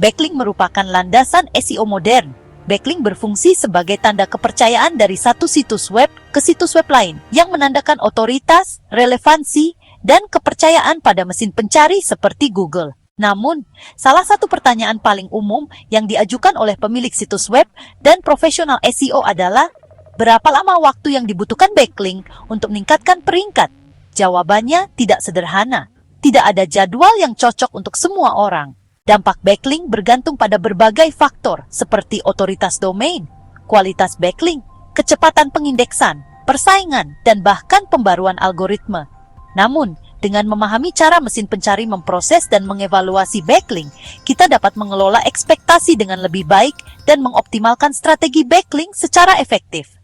Backlink merupakan landasan SEO modern. Backlink berfungsi sebagai tanda kepercayaan dari satu situs web ke situs web lain yang menandakan otoritas, relevansi, dan kepercayaan pada mesin pencari seperti Google. Namun, salah satu pertanyaan paling umum yang diajukan oleh pemilik situs web dan profesional SEO adalah, berapa lama waktu yang dibutuhkan backlink untuk meningkatkan peringkat? Jawabannya tidak sederhana. Tidak ada jadwal yang cocok untuk semua orang. Dampak backlink bergantung pada berbagai faktor seperti otoritas domain, kualitas backlink, kecepatan pengindeksan, persaingan, dan bahkan pembaruan algoritma. Namun, dengan memahami cara mesin pencari memproses dan mengevaluasi backlink, kita dapat mengelola ekspektasi dengan lebih baik dan mengoptimalkan strategi backlink secara efektif.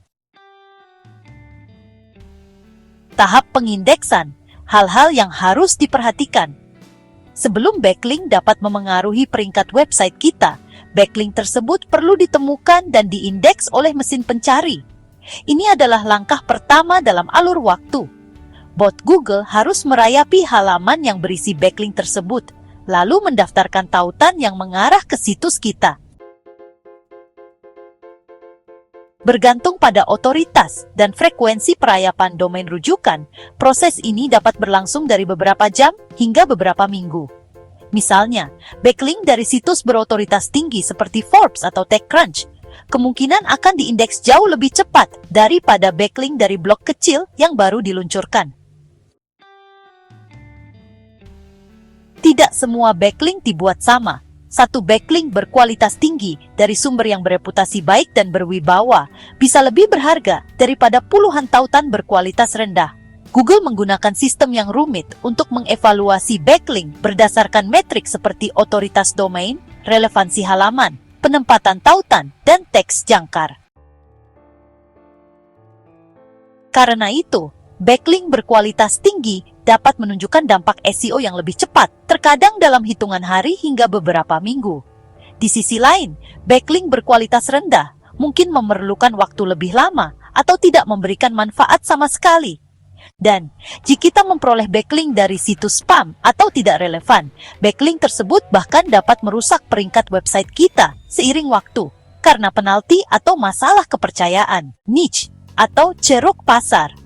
Tahap pengindeksan, hal-hal yang harus diperhatikan. Sebelum backlink dapat memengaruhi peringkat website kita, backlink tersebut perlu ditemukan dan diindeks oleh mesin pencari. Ini adalah langkah pertama dalam alur waktu. Bot Google harus merayapi halaman yang berisi backlink tersebut, lalu mendaftarkan tautan yang mengarah ke situs kita. Bergantung pada otoritas dan frekuensi perayapan domain rujukan, proses ini dapat berlangsung dari beberapa jam hingga beberapa minggu. Misalnya, backlink dari situs berotoritas tinggi seperti Forbes atau TechCrunch kemungkinan akan diindeks jauh lebih cepat daripada backlink dari blog kecil yang baru diluncurkan. Tidak semua backlink dibuat sama. Satu backlink berkualitas tinggi dari sumber yang bereputasi baik dan berwibawa bisa lebih berharga daripada puluhan tautan berkualitas rendah. Google menggunakan sistem yang rumit untuk mengevaluasi backlink berdasarkan metrik seperti otoritas domain, relevansi halaman, penempatan tautan, dan teks jangkar. Karena itu, backlink berkualitas tinggi dapat menunjukkan dampak SEO yang lebih cepat, terkadang dalam hitungan hari hingga beberapa minggu. Di sisi lain, backlink berkualitas rendah mungkin memerlukan waktu lebih lama atau tidak memberikan manfaat sama sekali. Dan, jika kita memperoleh backlink dari situs spam atau tidak relevan, backlink tersebut bahkan dapat merusak peringkat website kita seiring waktu karena penalti atau masalah kepercayaan, niche, atau ceruk pasar.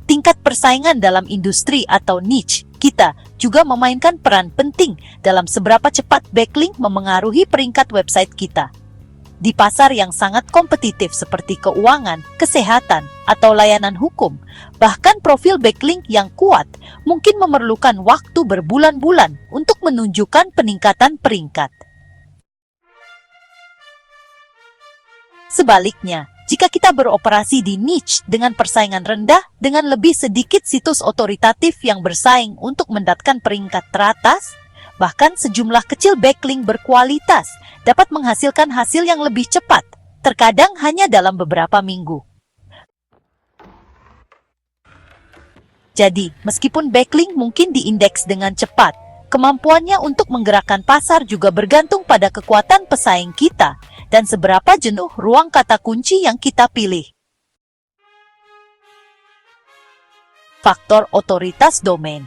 Tingkat persaingan dalam industri atau niche kita juga memainkan peran penting dalam seberapa cepat backlink memengaruhi peringkat website kita. Di pasar yang sangat kompetitif seperti keuangan, kesehatan, atau layanan hukum, bahkan profil backlink yang kuat mungkin memerlukan waktu berbulan-bulan untuk menunjukkan peningkatan peringkat. Sebaliknya, jika kita beroperasi di niche dengan persaingan rendah dengan lebih sedikit situs otoritatif yang bersaing untuk mendapatkan peringkat teratas, bahkan sejumlah kecil backlink berkualitas dapat menghasilkan hasil yang lebih cepat, terkadang hanya dalam beberapa minggu. Jadi, meskipun backlink mungkin diindeks dengan cepat, kemampuannya untuk menggerakkan pasar juga bergantung pada kekuatan pesaing kita dan seberapa jenuh ruang kata kunci yang kita pilih. Faktor otoritas domain.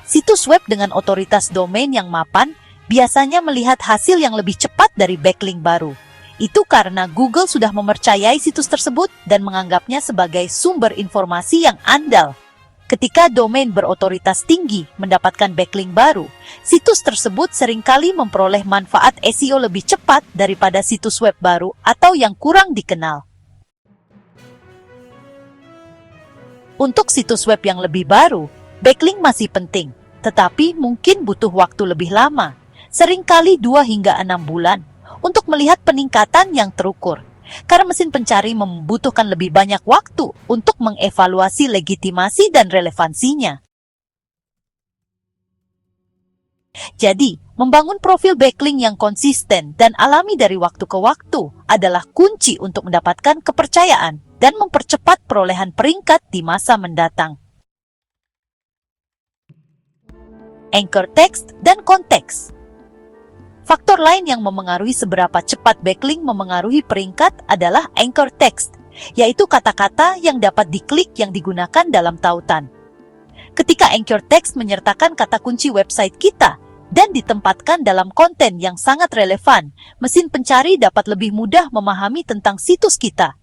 Situs web dengan otoritas domain yang mapan biasanya melihat hasil yang lebih cepat dari backlink baru. Itu karena Google sudah mempercayai situs tersebut dan menganggapnya sebagai sumber informasi yang andal. Ketika domain berotoritas tinggi mendapatkan backlink baru, situs tersebut seringkali memperoleh manfaat SEO lebih cepat daripada situs web baru atau yang kurang dikenal. Untuk situs web yang lebih baru, backlink masih penting, tetapi mungkin butuh waktu lebih lama, seringkali 2 hingga 6 bulan, untuk melihat peningkatan yang terukur. Karena mesin pencari membutuhkan lebih banyak waktu untuk mengevaluasi legitimasi dan relevansinya. Jadi, membangun profil backlink yang konsisten dan alami dari waktu ke waktu adalah kunci untuk mendapatkan kepercayaan dan mempercepat perolehan peringkat di masa mendatang. Anchor text dan konteks. Faktor lain yang memengaruhi seberapa cepat backlink memengaruhi peringkat adalah anchor text, yaitu kata-kata yang dapat diklik yang digunakan dalam tautan. Ketika anchor text menyertakan kata kunci website kita, dan ditempatkan dalam konten yang sangat relevan, mesin pencari dapat lebih mudah memahami tentang situs kita.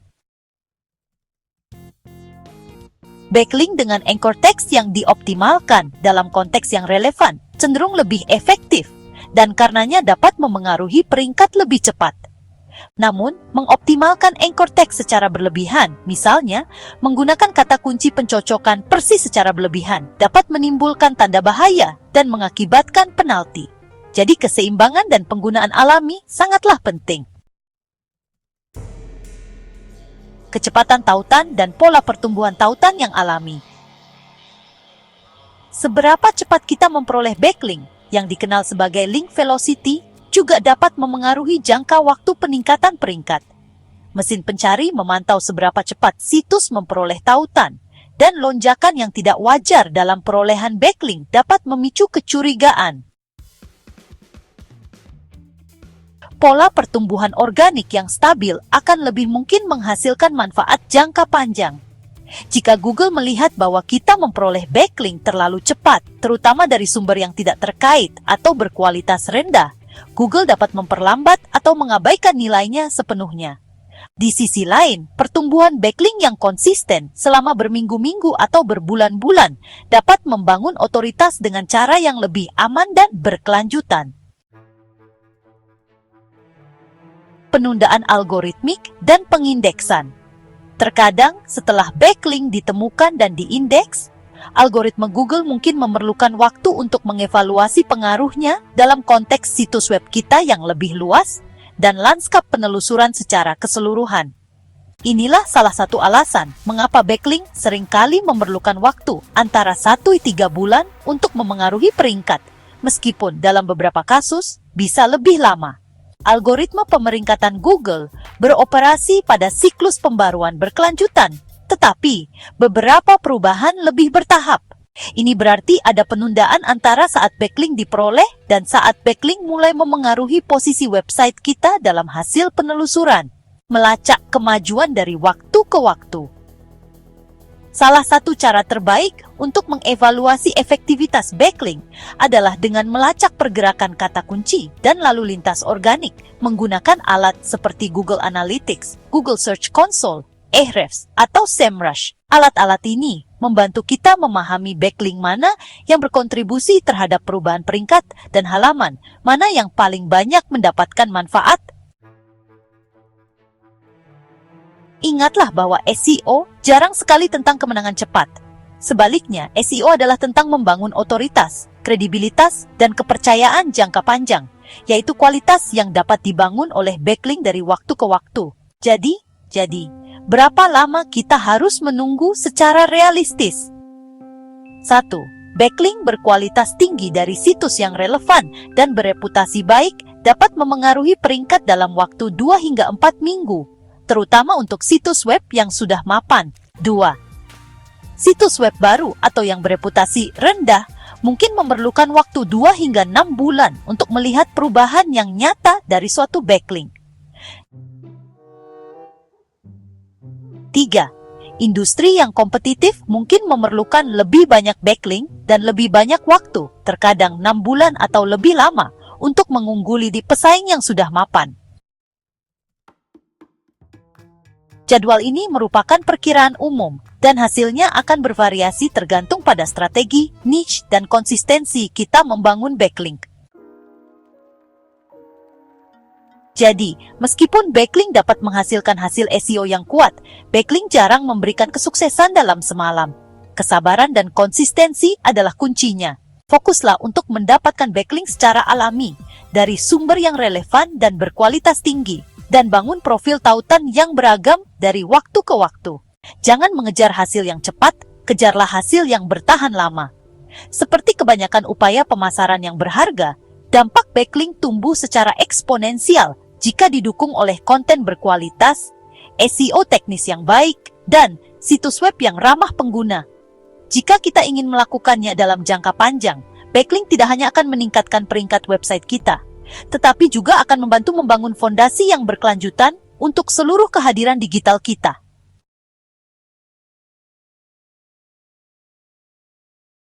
Backlink dengan anchor text yang dioptimalkan dalam konteks yang relevan cenderung lebih efektif dan karenanya dapat memengaruhi peringkat lebih cepat. Namun, mengoptimalkan anchor text secara berlebihan, misalnya menggunakan kata kunci pencocokan persis secara berlebihan, dapat menimbulkan tanda bahaya dan mengakibatkan penalti. Jadi keseimbangan dan penggunaan alami sangatlah penting. Kecepatan tautan dan pola pertumbuhan tautan yang alami. Seberapa cepat kita memperoleh backlink, yang dikenal sebagai link velocity, juga dapat memengaruhi jangka waktu peningkatan peringkat. Mesin pencari memantau seberapa cepat situs memperoleh tautan, dan lonjakan yang tidak wajar dalam perolehan backlink dapat memicu kecurigaan. Pola pertumbuhan organik yang stabil akan lebih mungkin menghasilkan manfaat jangka panjang. Jika Google melihat bahwa kita memperoleh backlink terlalu cepat, terutama dari sumber yang tidak terkait atau berkualitas rendah, Google dapat memperlambat atau mengabaikan nilainya sepenuhnya. Di sisi lain, pertumbuhan backlink yang konsisten selama berminggu-minggu atau berbulan-bulan dapat membangun otoritas dengan cara yang lebih aman dan berkelanjutan. Penundaan algoritmik dan pengindeksan. Terkadang, setelah backlink ditemukan dan diindeks, algoritma Google mungkin memerlukan waktu untuk mengevaluasi pengaruhnya dalam konteks situs web kita yang lebih luas dan lanskap penelusuran secara keseluruhan. Inilah salah satu alasan mengapa backlink seringkali memerlukan waktu antara 1-3 bulan untuk memengaruhi peringkat, meskipun dalam beberapa kasus bisa lebih lama. Algoritma pemeringkatan Google beroperasi pada siklus pembaruan berkelanjutan, tetapi beberapa perubahan lebih bertahap. Ini berarti ada penundaan antara saat backlink diperoleh dan saat backlink mulai memengaruhi posisi website kita dalam hasil penelusuran, melacak kemajuan dari waktu ke waktu. Salah satu cara terbaik untuk mengevaluasi efektivitas backlink adalah dengan melacak pergerakan kata kunci dan lalu lintas organik menggunakan alat seperti Google Analytics, Google Search Console, Ahrefs, atau SEMrush. Alat-alat ini membantu kita memahami backlink mana yang berkontribusi terhadap perubahan peringkat dan halaman, mana yang paling banyak mendapatkan manfaat. Ingatlah bahwa SEO jarang sekali tentang kemenangan cepat. Sebaliknya, SEO adalah tentang membangun otoritas, kredibilitas, dan kepercayaan jangka panjang, yaitu kualitas yang dapat dibangun oleh backlink dari waktu ke waktu. Jadi, berapa lama kita harus menunggu secara realistis? 1. Backlink berkualitas tinggi dari situs yang relevan dan bereputasi baik dapat memengaruhi peringkat dalam waktu 2 hingga 4 minggu, terutama untuk situs web yang sudah mapan. 2. Situs web baru atau yang bereputasi rendah mungkin memerlukan waktu 2 hingga 6 bulan untuk melihat perubahan yang nyata dari suatu backlink. 3. Industri yang kompetitif mungkin memerlukan lebih banyak backlink dan lebih banyak waktu, terkadang 6 bulan atau lebih lama, untuk mengungguli di pesaing yang sudah mapan. Jadwal ini merupakan perkiraan umum, dan hasilnya akan bervariasi tergantung pada strategi, niche, dan konsistensi kita membangun backlink. Jadi, meskipun backlink dapat menghasilkan hasil SEO yang kuat, backlink jarang memberikan kesuksesan dalam semalam. Kesabaran dan konsistensi adalah kuncinya. Fokuslah untuk mendapatkan backlink secara alami, dari sumber yang relevan dan berkualitas tinggi, dan bangun profil tautan yang beragam dari waktu ke waktu. Jangan mengejar hasil yang cepat, kejarlah hasil yang bertahan lama. Seperti kebanyakan upaya pemasaran yang berharga, dampak backlink tumbuh secara eksponensial jika didukung oleh konten berkualitas, SEO teknis yang baik, dan situs web yang ramah pengguna. Jika kita ingin melakukannya dalam jangka panjang, backlink tidak hanya akan meningkatkan peringkat website kita, tetapi juga akan membantu membangun fondasi yang berkelanjutan untuk seluruh kehadiran digital kita.